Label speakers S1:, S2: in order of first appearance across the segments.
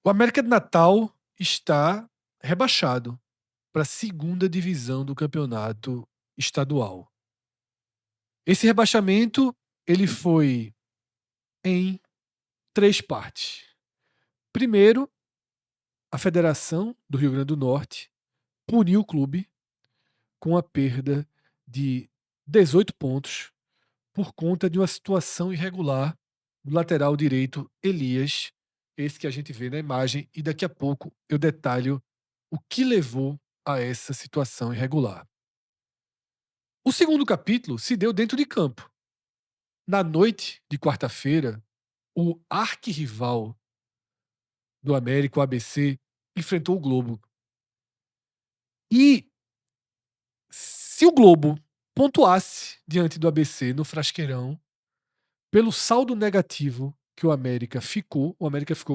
S1: O América de Natal está rebaixado para a segunda divisão do campeonato estadual. Esse rebaixamento ele foi em 3 partes. Primeiro, a Federação do Rio Grande do Norte puniu o clube com a perda de 18 pontos por conta de uma situação irregular do lateral direito Elias, esse que a gente vê na imagem, e daqui a pouco eu detalho o que levou a essa situação irregular. O segundo capítulo se deu dentro de campo. Na noite de quarta-feira, o arquirrival do América, o ABC, enfrentou o Globo. E se o Globo pontuasse diante do ABC no Frasqueirão, pelo saldo negativo que o América ficou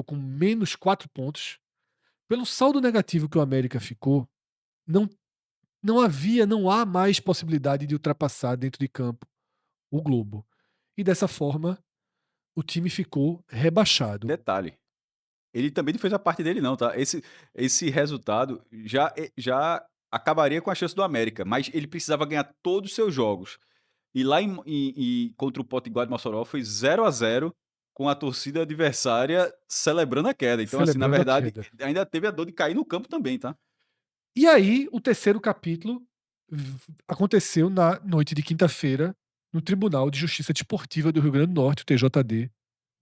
S1: com menos 4 pontos. Pelo saldo negativo que o América ficou, não, não há mais possibilidade de ultrapassar dentro de campo o Globo. E dessa forma, o time ficou rebaixado.
S2: Detalhe, ele também não fez a parte dele não, tá. Esse resultado já acabaria com a chance do América, mas ele precisava ganhar todos os seus jogos. E lá contra o Potiguar de Mossoró foi 0-0 com a torcida adversária celebrando a queda. Então, assim, na
S1: Celebrando a
S2: verdade,
S1: queda.
S2: ainda teve a dor de cair no campo também, tá.
S1: E aí, o terceiro capítulo aconteceu na noite de quinta-feira, no Tribunal de Justiça Desportiva do Rio Grande do Norte, o TJD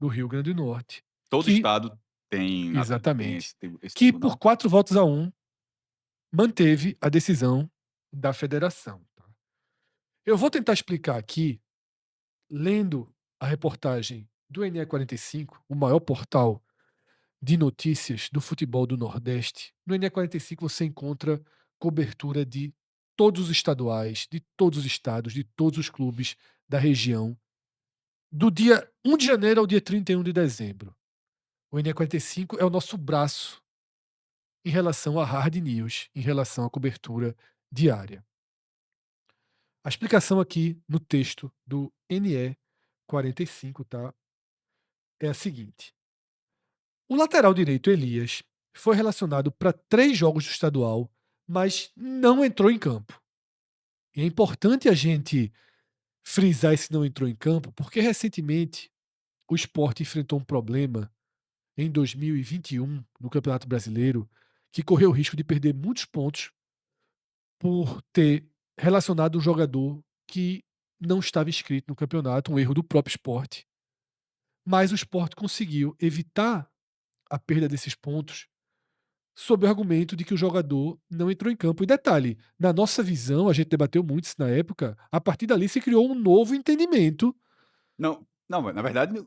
S1: do Rio Grande do Norte,
S2: Todo
S1: que,
S2: estado tem
S1: exatamente,
S2: esse
S1: que por
S2: tribunal.
S1: 4 votos a 1 manteve a decisão da federação. Tá? Eu vou tentar explicar aqui, lendo a reportagem do NE45, o maior portal de notícias do futebol do Nordeste. No NE45 você encontra cobertura de todos os estaduais, de todos os estados, de todos os clubes da região, do dia 1 de janeiro ao dia 31 de dezembro. O NE45 é o nosso braço em relação à hard news, em relação à cobertura diária. A explicação aqui no texto do NE45, tá, é a seguinte: o lateral direito Elias foi relacionado para 3 jogos do estadual, mas não entrou em campo. E é importante a gente frisar esse não entrou em campo, porque recentemente o Sport enfrentou um problema em 2021 no Campeonato Brasileiro, que correu o risco de perder muitos pontos por ter relacionado um jogador que não estava inscrito no campeonato, um erro do próprio Sport. Mas o Sport conseguiu evitar a perda desses pontos sob o argumento de que o jogador não entrou em campo. E detalhe, na nossa visão, a gente debateu muito isso na época, a partir dali se criou um novo entendimento.
S2: Não, não, na verdade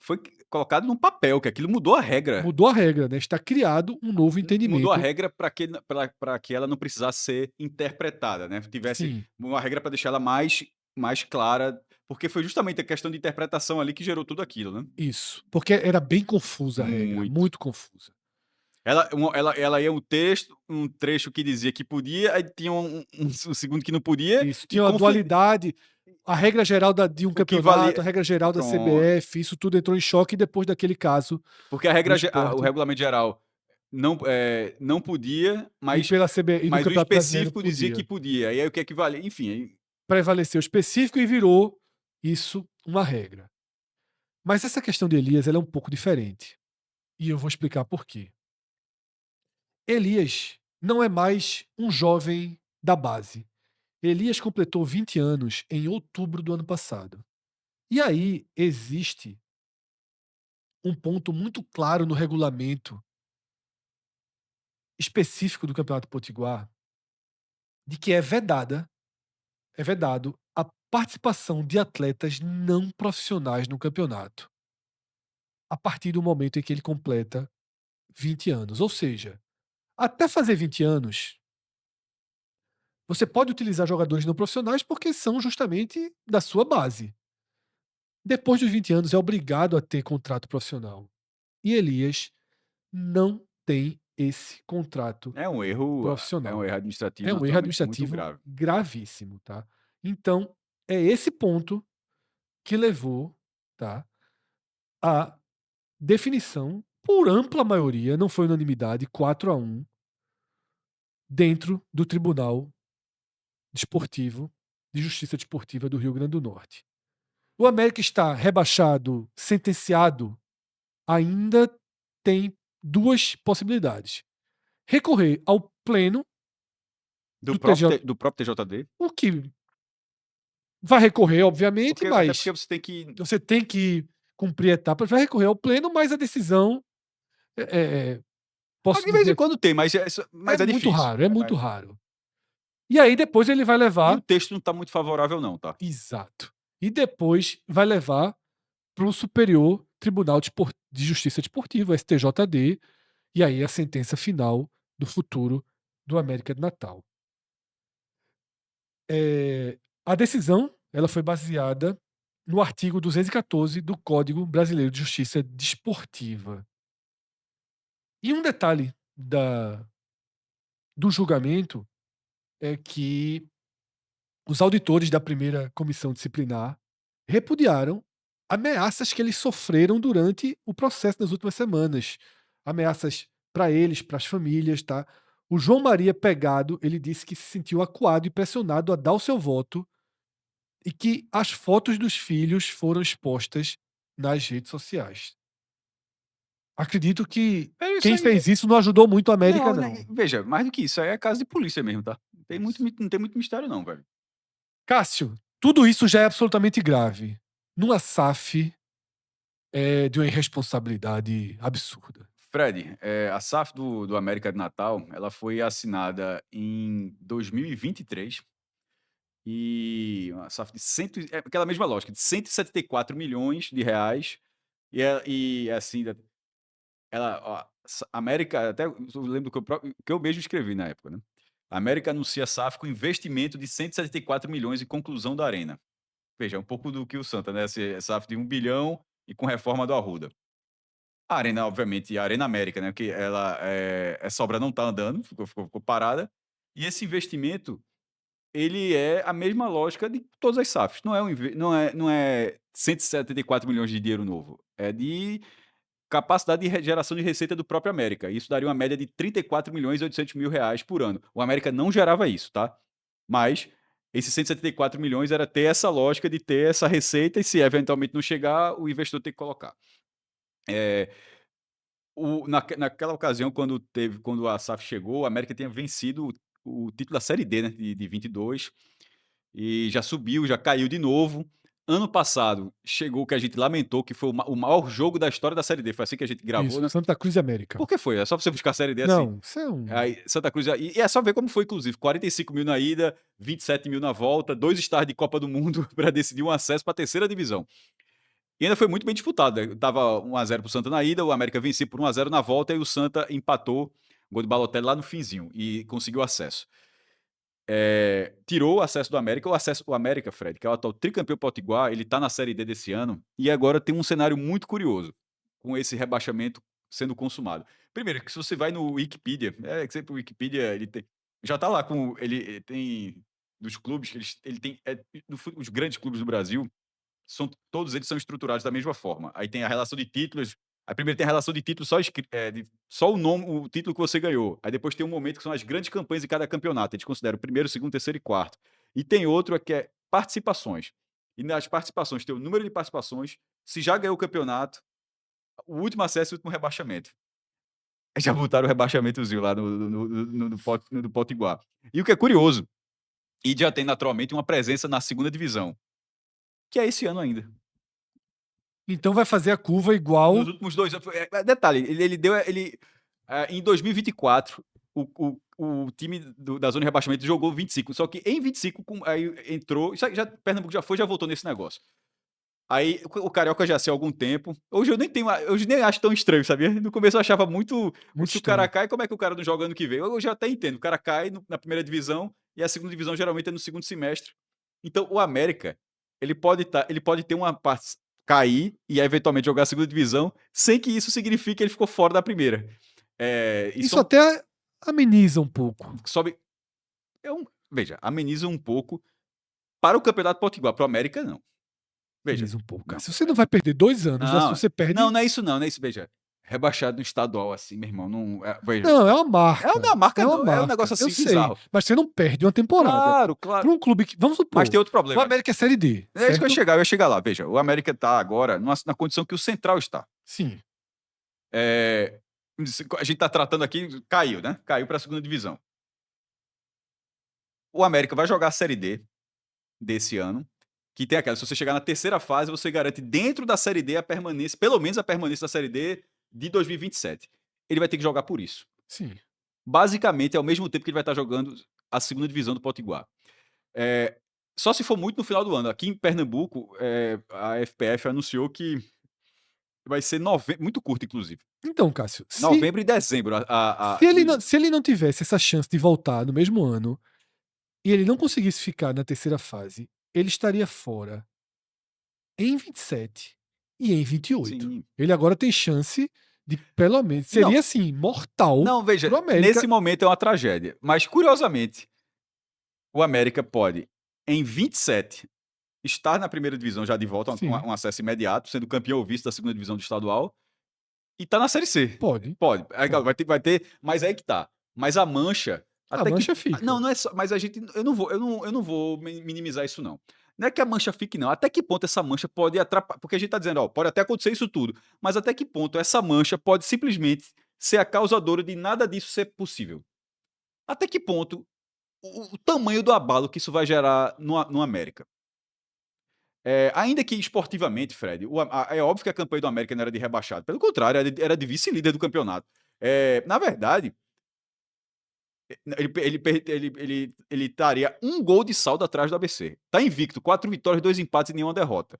S2: foi colocado num papel, que aquilo mudou a regra.
S1: Mudou a regra, né? Está criado um novo
S2: Mudou a
S1: entendimento.
S2: regra para que ela não precisasse ser interpretada, né, tivesse
S1: Sim,
S2: uma regra para deixar ela mais clara, porque foi justamente a questão de interpretação ali que gerou tudo aquilo, né.
S1: isso. Porque era bem confusa a regra,
S2: Muito.
S1: muito confusa.
S2: Ela ia um trecho que dizia que podia, aí tinha um segundo que não podia
S1: Isso.
S2: e
S1: Tinha uma dualidade, a regra geral de um
S2: o que
S1: campeonato,
S2: valia
S1: a regra geral da
S2: pronto.
S1: CBF, isso tudo entrou em choque depois daquele caso
S2: Porque
S1: do
S2: o
S1: esporte
S2: regulamento geral não podia,
S1: e pela CBF e do
S2: mas o
S1: Campeonato Brasileiro
S2: específico dizia que
S1: podia.
S2: podia, e aí o que equivalia enfim, aí
S1: Prevaleceu o específico e virou isso uma regra. Mas essa questão de Elias ela é um pouco diferente. E eu vou explicar por quê. Elias não é mais um jovem da base. Elias completou 20 anos em outubro do ano passado. E aí existe um ponto muito claro no regulamento específico do Campeonato Potiguar de que é vedado a participação de atletas não profissionais no campeonato, a partir do momento em que ele completa 20 anos. Ou seja, até fazer 20 anos, você pode utilizar jogadores não profissionais porque são justamente da sua base. Depois dos 20 anos é obrigado a ter contrato profissional. E Elias não tem esse contrato
S2: é um
S1: profissional.
S2: erro
S1: É
S2: administrativo
S1: um erro
S2: realmente muito
S1: administrativo
S2: grave.
S1: gravíssimo, tá? Então, é esse ponto que levou, tá, à definição por ampla maioria, não foi unanimidade, 4-1, dentro do Tribunal Desportivo de Justiça Desportiva do Rio Grande do Norte. O América está rebaixado, sentenciado, ainda tem duas possibilidades: recorrer ao pleno do TJ,
S2: Do próprio TJD.
S1: o que vai recorrer, obviamente,
S2: Até porque
S1: mas
S2: você tem que.
S1: você tem que cumprir etapas, vai recorrer ao pleno, mas a decisão, posso
S2: De vez em
S1: dizer,
S2: quando tem, mas
S1: é
S2: é
S1: muito
S2: difícil.
S1: raro, é muito raro. E aí depois ele vai
S2: E o
S1: levar,
S2: texto não tá muito favorável, não, tá?
S1: exato, e depois vai levar para o Superior Tribunal de Justiça Desportiva, STJD, e aí a sentença final do futuro do América de Natal. A decisão, ela foi baseada no artigo 214 do Código Brasileiro de Justiça Desportiva. E um detalhe do julgamento é que os auditores da primeira comissão disciplinar repudiaram ameaças que eles sofreram durante o processo nas últimas semanas. Ameaças para eles, para as famílias, tá? O João Maria Pegado, ele disse que se sentiu acuado e pressionado a dar o seu voto e que as fotos dos filhos foram expostas nas redes sociais. Acredito que
S2: É isso
S1: quem
S2: aí.
S1: fez isso não ajudou muito a América,
S2: Não, né,
S1: não.
S2: veja, mais do que isso aí é caso de polícia mesmo, tá?
S1: Isso.
S2: Não tem muito mistério não, velho.
S1: Cássio, tudo isso já é absolutamente grave. Numa SAF é de uma irresponsabilidade absurda.
S2: Fred, a SAF do América de Natal, ela foi assinada em 2023 e uma SAF de aquela mesma lógica, de 174 milhões de reais e assim, ela, ó, América, até eu lembro que eu mesmo escrevi na época, né? A América anuncia SAF com investimento de 174 milhões e conclusão da Arena. Veja, é um pouco do que o Santa, né? Essa SAF de 1 bilhão e com reforma do Arruda. A Arena, obviamente, a Arena América, né? Porque essa obra não está andando, ficou parada. E esse investimento, ele é a mesma lógica de todas as SAFs. Não é 174 milhões de dinheiro novo. É de capacidade de geração de receita do próprio América. Isso daria uma média de 34 milhões e 800 mil reais por ano. O América não gerava isso, tá? Mas esses 174 milhões era ter essa lógica de ter essa receita e se eventualmente não chegar, o investidor tem que colocar. É, naquela ocasião, quando a SAF chegou, o América tinha vencido o título da Série D, né, de 22, e já subiu, já caiu de novo. Ano passado chegou o que a gente lamentou, que foi o maior jogo da história da Série D. Foi assim que a gente gravou,
S1: Isso,
S2: né?
S1: Santa Cruz e América.
S2: Por que foi? É só você buscar a Série D assim.
S1: Não, isso é um.
S2: Aí, Santa Cruz. E é só ver como foi, inclusive. 45 mil na ida, 27 mil na volta, 2 estádios de Copa do Mundo para decidir um acesso para a terceira divisão. E ainda foi muito bem disputado, né? Tava 1-0 pro Santa na ida, o América vencia por 1-0 na volta e o Santa empatou, gol de Balotelli lá no finzinho e conseguiu acesso. Tirou o acesso do América, o América, Fred, que é o atual tricampeão potiguar, ele tá na Série D desse ano e agora tem um cenário muito curioso com esse rebaixamento sendo consumado. Primeiro, que se você vai no Wikipedia, que sempre o Wikipedia ele tem, já tá lá com ele tem dos clubes, ele tem os grandes clubes do Brasil, todos eles são estruturados da mesma forma. Aí tem a relação de títulos. Aí primeiro tem a relação de títulos só o nome, o título que você ganhou. Aí depois tem um momento que são as grandes campanhas de cada campeonato. Eles consideram o primeiro, segundo, terceiro e quarto. E tem outro que é participações. E nas participações tem o número de participações, se já ganhou o campeonato, o último acesso e o último rebaixamento. Aí já botaram o rebaixamentozinho lá no Potiguar. E o que é curioso, e já tem naturalmente uma presença na segunda divisão, que é esse ano ainda.
S1: Então vai fazer a curva
S2: Nos
S1: igual.
S2: últimos 2 anos. Detalhe, ele deu. Em 2024, o time da zona de rebaixamento jogou 25. Só que em 25, aí entrou. Pernambuco já foi, já voltou nesse negócio. Aí o Carioca já sei há algum tempo. Hoje nem acho tão estranho, sabia? No começo eu achava muito.
S1: Muito
S2: Se o cara
S1: estranho.
S2: cai, como é que o cara não joga ano que vem? Eu já até entendo. O cara cai na primeira divisão e a segunda divisão geralmente é no segundo semestre. Então o América, ele pode ter uma parte cair e eventualmente jogar a segunda divisão, sem que isso signifique que ele ficou fora da primeira.
S1: Isso até ameniza um pouco.
S2: Sobe. Veja, ameniza um pouco para o Campeonato Potiguar, para o América, não. Veja,
S1: Ameniza um pouco, cara.
S2: não.
S1: Se você não vai perder 2 anos,
S2: Não,
S1: você perde.
S2: não é isso não, não é isso. Veja, rebaixado no estadual, assim, meu irmão, não, veja,
S1: Não, é uma
S2: é
S1: marca.
S2: uma marca
S1: É uma
S2: é um
S1: marca.
S2: negócio,
S1: Eu
S2: assim,
S1: sei,
S2: bizarro.
S1: mas você não perde uma temporada.
S2: Claro, claro.
S1: Para um clube que, vamos
S2: Mas tem
S1: supor,
S2: outro
S1: o
S2: problema.
S1: América é Série D,
S2: É isso que
S1: certo?
S2: eu ia chegar lá. Veja, o América tá agora na condição que o Central está.
S1: Sim,
S2: Eh, a gente tá tratando aqui, caiu, né, caiu pra 2ª divisão. O América vai jogar a Série D desse ano, que tem aquela, se você chegar na 3ª fase, você garante dentro da Série D a permanência, pelo menos a permanência da Série D de 2027. Ele vai ter que jogar por isso.
S1: sim.
S2: Basicamente, é ao mesmo tempo que ele vai estar jogando a 2ª divisão do Potiguar. Eh, só se for muito no final do ano. Aqui em Pernambuco, a FPF anunciou que vai ser muito curto, inclusive.
S1: Então, Cássio,
S2: Novembro e dezembro
S1: se ele não tivesse essa chance de voltar no mesmo ano e ele não conseguisse ficar na terceira fase, ele estaria fora em 27 e em 28.
S2: sim.
S1: Ele agora tem chance de, pelo menos,
S2: Não,
S1: seria assim, mortal
S2: não, veja,
S1: pro América.
S2: nesse momento é uma tragédia, mas curiosamente, o América pode, em 27, estar na 1ª divisão já de volta,
S1: Sim,
S2: um acesso imediato, sendo campeão ou vice da 2ª divisão do estadual, e tá na Série C.
S1: pode.
S2: Pode. Aí,
S1: Pode.
S2: vai ter, mas aí que tá. Mas a mancha,
S1: A
S2: até que
S1: mancha
S2: não,
S1: fica.
S2: não é só, mas a gente, eu não vou minimizar isso não. Não é que a mancha fique não, até que ponto essa mancha pode atrapalhar, porque a gente tá dizendo, ó, pode até acontecer isso tudo, mas até que ponto essa mancha pode simplesmente ser a causadora de nada disso ser possível? Até que ponto o tamanho do abalo que isso vai gerar no América? Ainda que esportivamente, Fred, é óbvio que a campanha do América não era de rebaixado, pelo contrário, era de vice-líder do campeonato. Na verdade, ele estaria um gol de saldo atrás do ABC. Tá invicto, 4 vitórias, 2 empates e nenhuma derrota.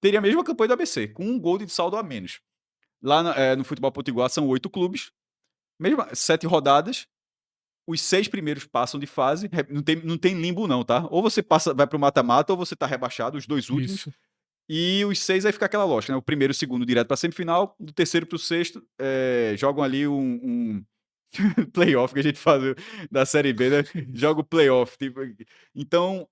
S2: Teria a mesma campanha do ABC, com um gol de saldo a menos. Lá no Futebol Potiguar são 8 clubes, mesmo 7 rodadas, os 6 primeiros passam de fase, não tem limbo não, tá? Ou você passa, vai pro mata-mata, ou você tá rebaixado, os 2 últimos.
S1: Isso.
S2: E os 6 aí fica aquela lógica, né? O primeiro e o segundo direto pra semifinal, do terceiro pro sexto, jogam ali um playoff que a gente faz da Série B, né?
S1: Isso.
S2: Joga o playoff. Tipo, então,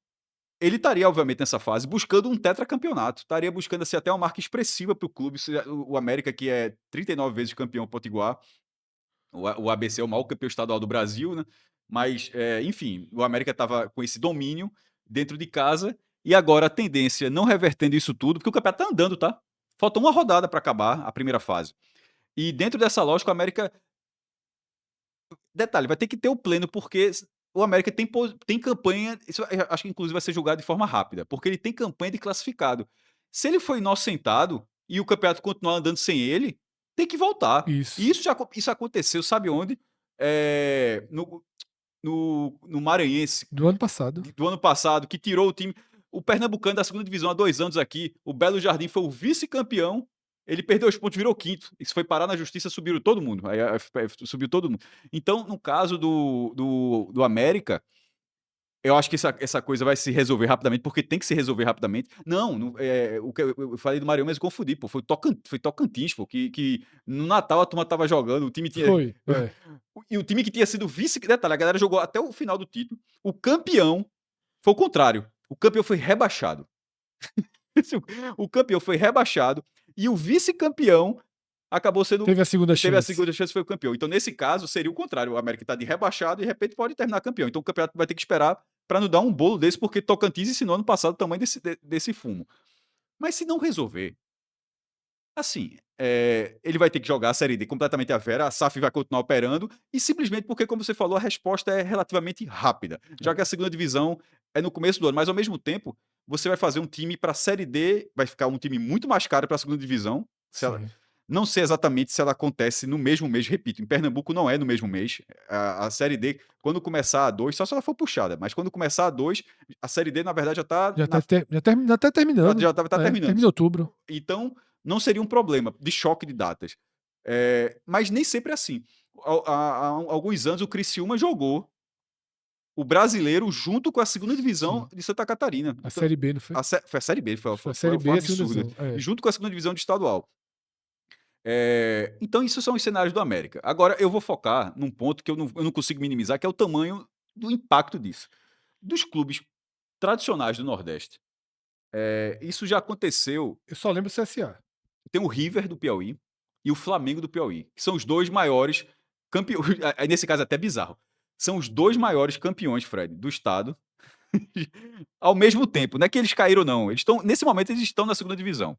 S2: ele estaria, obviamente, nessa fase, buscando um tetracampeonato. Estaria buscando assim, até uma marca expressiva para o clube. O América, que é 39 vezes campeão potiguar, o ABC é o maior campeão estadual do Brasil, né? Mas, enfim, o América estava com esse domínio dentro de casa, e agora a tendência, não revertendo isso tudo, porque o campeonato tá andando, tá? Falta uma rodada para acabar a primeira fase. E dentro dessa lógica, o América. Detalhe, vai ter que ter o pleno, porque o América tem campanha. Isso eu acho que inclusive vai ser julgado de forma rápida, porque ele tem campanha de classificado. Se ele foi inocentado e o campeonato continuar andando sem ele, tem que voltar. E
S1: Isso.
S2: isso aconteceu, sabe onde? No Maranhense,
S1: Do ano passado.
S2: do ano passado, que tirou o time. O Pernambucano da 2ª divisão há 2 anos aqui, o Belo Jardim foi o vice-campeão, ele perdeu os pontos, virou quinto. Isso foi parar na justiça, subiram todo mundo. Aí a FPF subiu todo mundo. Então, no caso do América, eu acho que essa coisa vai se resolver rapidamente, porque tem que se resolver rapidamente. Não, o que eu falei do Maranhão, mas eu confundi, pô. Foi Tocantins, pô, que no Natal a turma tava jogando, o time tinha.
S1: Foi. É.
S2: E o time que tinha sido vice. Detalhe, a galera jogou até o final do título. O campeão foi o contrário. O campeão foi rebaixado. O campeão foi rebaixado e o vice-campeão acabou sendo.
S1: Teve a segunda
S2: Teve a
S1: chance.
S2: segunda chance, foi o campeão. Então, nesse caso, seria o contrário. O América está de rebaixado e, de repente, pode terminar campeão. Então, o campeonato vai ter que esperar para não dar um bolo desse, porque Tocantins ensinou ano passado o tamanho desse fumo. Mas se não resolver, assim, ele vai ter que jogar a Série D completamente à vera, a SAF vai continuar operando, e simplesmente porque, como você falou, a resposta é relativamente rápida. Já que a 2ª divisão é no começo do ano, mas ao mesmo tempo, você vai fazer um time para a Série D, vai ficar um time muito mais caro para a 2ª divisão.
S1: Sim.
S2: Não sei exatamente se ela acontece no mesmo mês, repito, em Pernambuco não é no mesmo mês. A Série D, quando começar a 2, só se ela for puxada, mas quando começar a 2, a Série D, na verdade, já está
S1: Já tá terminando.
S2: tá terminando.
S1: Termina em outubro.
S2: Então, não seria um problema de choque de datas. Mas nem sempre é assim. Há alguns anos, o Criciúma jogou o brasileiro junto com a 2ª divisão
S1: Sim.
S2: de Santa Catarina.
S1: A
S2: Então,
S1: Série B, não foi?
S2: foi a Série B,
S1: Foi a Série
S2: foi
S1: B
S2: um
S1: e a segunda
S2: absurdo.
S1: divisão.
S2: E
S1: É.
S2: junto com a 2ª divisão de estadual. Então, isso são os cenários do América. Agora, eu vou focar num ponto que eu não consigo minimizar, que é o tamanho do impacto disso. Dos clubes tradicionais do Nordeste. Isso já aconteceu.
S1: Eu só lembro do CSA.
S2: Tem o River do Piauí, e o Flamengo do Piauí, que são os 2 maiores campeões. Aí nesse caso é até bizarro. São os 2 maiores campeões, Fred, do estado, ao mesmo tempo. Não é que eles caíram não, eles estão nesse momento eles estão na segunda divisão.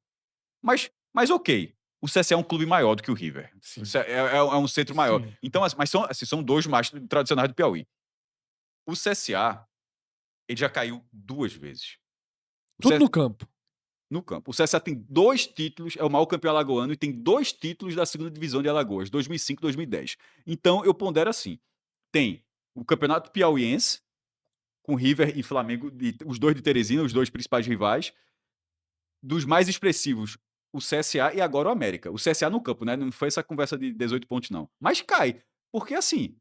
S2: Mas ok, o CSA é um clube maior do que o River.
S1: Sim.
S2: É um centro maior.
S1: Sim.
S2: Então, mas são, assim, são 2 mais tradicionais do Piauí. O CSA, ele já caiu 2 vezes. O
S1: Tudo
S2: CS
S1: no campo.
S2: No campo. O CSA tem 2 títulos, é o maior campeão alagoano e tem 2 títulos da segunda divisão de Alagoas, 2005 e 2010. Então eu pondero assim, tem o Campeonato Piauiense, com River e Flamengo, os 2 de Teresina, os 2 principais rivais. Dos mais expressivos, o CSA e agora o América. O CSA no campo, né? Não foi essa conversa de 18 pontos, não. Mas cai. Porque assim,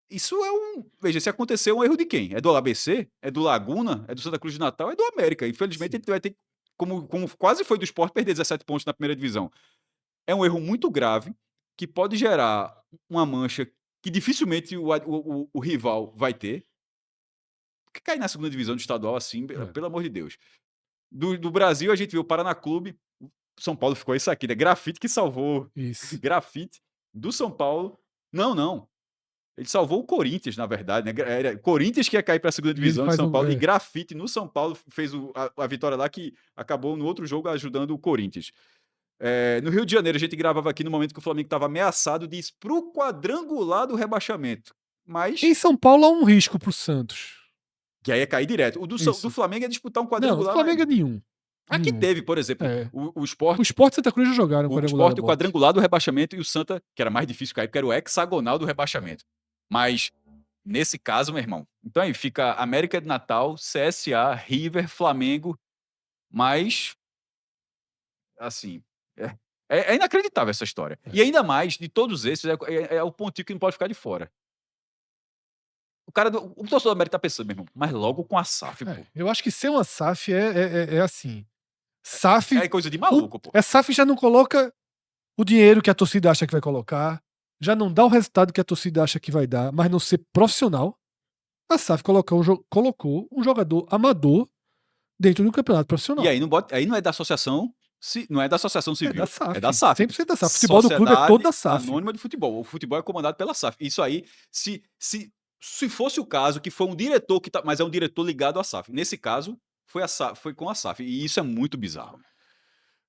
S2: isso é um. Veja, se aconteceu, é um erro de quem? É do ABC? É do Laguna? É do Santa Cruz de Natal? É do América. Infelizmente,
S1: Sim.
S2: ele vai ter, como quase foi do Sport, perder 17 pontos na primeira divisão. É um erro muito grave que pode gerar uma mancha que dificilmente o rival vai ter. Porque cair na segunda divisão do estadual assim,
S1: É.
S2: pelo amor de Deus. Do Brasil, a gente viu o Paraná Clube. São Paulo ficou isso aqui, né? Grafite que salvou.
S1: Isso.
S2: Grafite do São Paulo. Não, não. Ele salvou o Corinthians, na verdade, né? Era Corinthians que ia cair para a segunda
S1: E ele
S2: divisão de
S1: faz
S2: São
S1: um.
S2: Paulo. E Grafite no São Paulo fez a vitória lá que acabou no outro jogo ajudando o Corinthians. No Rio de Janeiro, a gente gravava aqui no momento que o Flamengo estava ameaçado de ir pro quadrangular do rebaixamento. Mas
S1: Em São Paulo há um risco pro Santos.
S2: que aí ia cair direto. Do
S1: Isso.
S2: Flamengo é disputar um
S1: Não, do
S2: quadrangular, mas
S1: Flamengo é nenhum.
S2: aqui
S1: Nenhum.
S2: teve, por exemplo,
S1: É.
S2: o
S1: O
S2: Sport.
S1: Sport e Santa Cruz já jogaram
S2: O
S1: quadrangular da
S2: Sport, o
S1: morte.
S2: quadrangular do rebaixamento, e o Santa, que era mais difícil cair, porque era o hexagonal do rebaixamento. Mas, nesse caso, meu irmão, então aí fica América de Natal, CSA, River, Flamengo, mas, assim, é inacreditável essa história.
S1: É.
S2: E ainda mais, de todos esses, é o pontinho que não pode ficar de fora. O torcedor do América tá pensando, meu irmão, mas logo com a SAF, pô.
S1: Eu acho que ser uma SAF é assim. SAF.
S2: É coisa de maluco, pô.
S1: A SAF já não coloca o dinheiro que a torcida acha que vai colocar, já não dá o resultado que a torcida acha que vai dar, mas não ser profissional. A SAF colocou um jogador amador dentro do campeonato profissional.
S2: E aí aí não é da associação, não é da associação
S1: É da
S2: civil,
S1: SAF.
S2: é da SAF.
S1: 100% da SAF. O futebol do clube é todo da SAF.
S2: Anônima de Futebol. O futebol é comandado pela SAF. Isso aí, se fosse o caso que foi um diretor mas é um diretor ligado à SAF. Nesse caso, foi com a SAF. E isso é muito bizarro.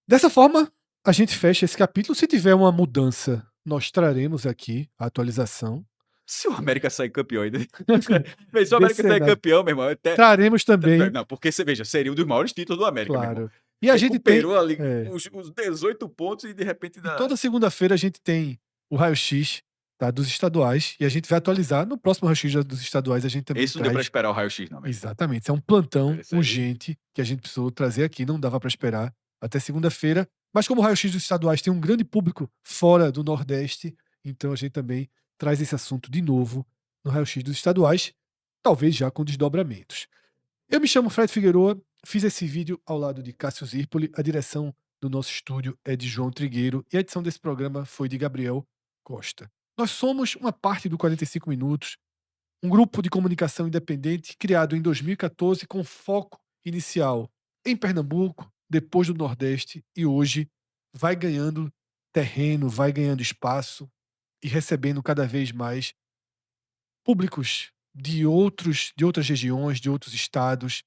S1: Dessa forma, a gente fecha esse capítulo. Se tiver uma mudança, nós traremos aqui a atualização.
S2: Se o América sair campeão ainda. Se o América sair campeão, meu irmão,
S1: traremos também.
S2: Não, porque você veja, seria um dos maiores títulos do América, meu irmão.
S1: Claro. E a gente
S2: recuperou
S1: tem
S2: ali os 18 pontos e de repente
S1: e toda segunda-feira a gente tem o raio-x, tá, dos estaduais, e a gente vai atualizar no próximo raio-x dos estaduais. A gente também
S2: esse não deu pra esperar o raio-x, não.
S1: Exatamente. É um plantão
S2: Esse aí.
S1: urgente que a gente precisou trazer aqui. Não dava para esperar até segunda-feira. Mas como o raio-x dos estaduais tem um grande público fora do Nordeste, então a gente também traz esse assunto de novo no raio-x dos estaduais, talvez já com desdobramentos. Eu me chamo Fred Figueroa, fiz esse vídeo ao lado de Cássio Zirpoli, a direção do nosso estúdio é de João Trigueiro e a edição desse programa foi de Gabriel Costa. Nós somos uma parte do 45 Minutos, um grupo de comunicação independente criado em 2014 com foco inicial em Pernambuco, depois do Nordeste e hoje vai ganhando terreno, vai ganhando espaço e recebendo cada vez mais públicos de outras regiões, de outros estados.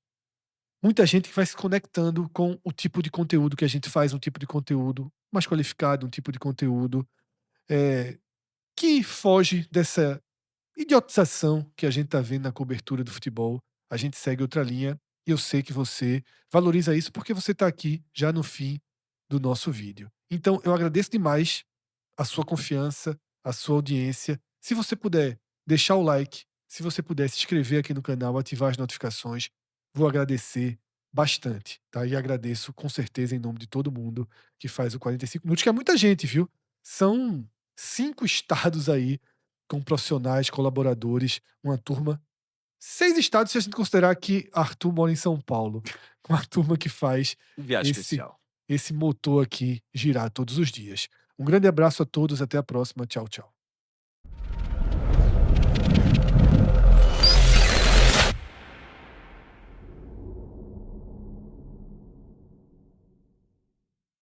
S1: Muita gente que vai se conectando com o tipo de conteúdo que a gente faz, um tipo de conteúdo mais qualificado, um tipo de conteúdo que foge dessa idiotização que a gente está vendo na cobertura do futebol. A gente segue outra linha e eu sei que você valoriza isso porque você está aqui já no fim do nosso vídeo. Então eu agradeço demais a sua confiança, a sua audiência. Se você puder deixar o like, se você puder se inscrever aqui no canal, ativar as notificações, vou agradecer bastante, tá? E agradeço com certeza em nome de todo mundo que faz o 45 minutos, que é muita gente, viu? São 5 estados aí com profissionais, colaboradores, uma turma. 6 estados se a gente considerar que Arthur mora em São Paulo. Uma turma que faz
S2: Viagem
S1: esse,
S2: especial.
S1: esse motor aqui girar todos os dias. Um grande abraço a todos, até a próxima. Tchau, tchau.